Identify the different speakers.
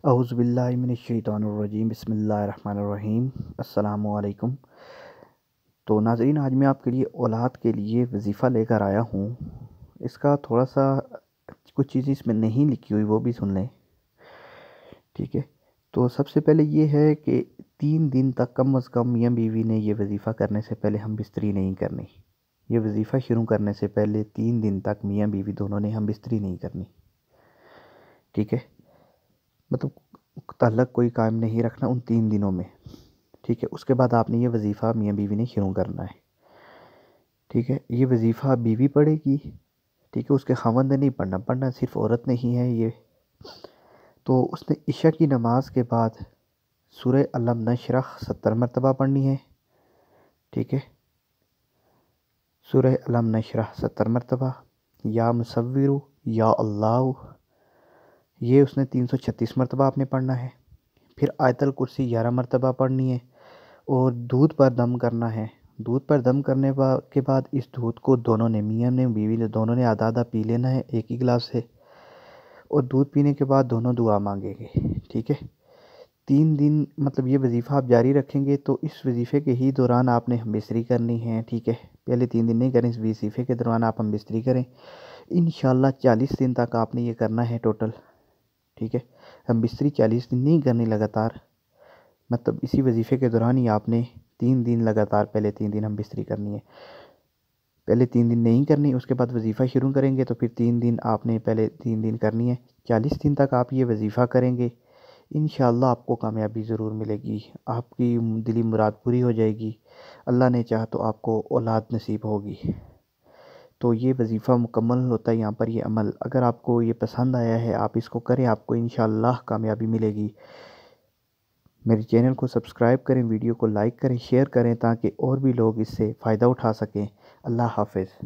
Speaker 1: اعوذ باللہ من الشیطان الرجیم، بسم اللہ الرحمن الرحیم۔ السلام علیکم۔ تو ناظرین، آج میں آپ کے لیے اولاد کے لیے وظیفہ لے کر آیا ہوں۔ اس کا تھوڑا سا کچھ چیزیں اس میں نہیں لکھی ہوئی، وہ بھی سن لیں، ٹھیک ہے؟ تو سب سے پہلے یہ ہے کہ 3 دن تک کم از کم میاں بیوی نے یہ وظیفہ کرنے سے پہلے ہم بستری نہیں کرنی۔ یہ وظیفہ شروع کرنے سے پہلے 3 دن تک میاں بیوی دونوں نے ہم بستری نہیں کرنی، ٹھیک ہے؟ مطلب تعلق کوئی قائم نہیں رکھنا ان 3 دنوں میں، ٹھیک ہے؟ اس کے بعد آپ نے یہ وظیفہ میاں بیوی نے شروع کرنا ہے، ٹھیک ہے؟ یہ وظیفہ بیوی پڑھے گی، ٹھیک ہے؟ اس کے خاوند نے نہیں پڑھنا صرف عورت نے ہی ہے یہ۔ تو اس نے عشاء کی نماز کے بعد سورہ الم نشرح 70 مرتبہ پڑھنی ہے، ٹھیک ہے؟ سورہ الم نشرح 70 مرتبہ، یا مصور یا اللہ، یہ اس نے 336 مرتبہ آپ نے پڑھنا ہے۔ پھر آیت الکرسی 11 مرتبہ پڑھنی ہے، اور دودھ پر دم کرنا ہے۔ دودھ پر دم کرنے کے بعد اس دودھ کو دونوں نے، میاں نے بیوی نے، دونوں نے آدھا آدھا پی لینا ہے ایک ہی گلاس سے، اور دودھ پینے کے بعد دونوں دعا مانگیں گے، ٹھیک ہے؟ 3 دن مطلب یہ وظیفہ آپ جاری رکھیں گے تو اس وظیفے کے ہی دوران آپ نے ہم بستری کرنی ہے، ٹھیک ہے؟ پہلے 3 دن نہیں کریں، اس وظیفے کے دوران آپ ہم بستری کریں۔ انشاءاللہ 40 دن تک آپ نے یہ کرنا ہے ٹوٹل، ٹھیک ہے؟ ہم بستری 40 دن نہیں کرنی لگاتار، مطلب اسی وظیفے کے دوران ہی آپ نے 3 دن لگاتار، پہلے 3 دن ہم بستری کرنی ہے، پہلے 3 دن نہیں کرنی، اس کے بعد وظیفہ شروع کریں گے تو پھر 3 دن آپ نے پہلے 3 دن کرنی ہے۔ 40 دن تک آپ یہ وظیفہ کریں گے، انشاءاللہ آپ کو کامیابی ضرور ملے گی، آپ کی دلی مراد پوری ہو جائے گی، اللہ نے چاہا تو آپ کو اولاد نصیب ہوگی۔ تو یہ وظیفہ مکمل ہوتا ہے یہاں پر یہ عمل۔ اگر آپ کو یہ پسند آیا ہے، آپ اس کو کریں، آپ کو انشاءاللہ کامیابی ملے گی۔ میرے چینل کو سبسکرائب کریں، ویڈیو کو لائک کریں، شیئر کریں، تاکہ اور بھی لوگ اس سے فائدہ اٹھا سکیں۔ اللہ حافظ۔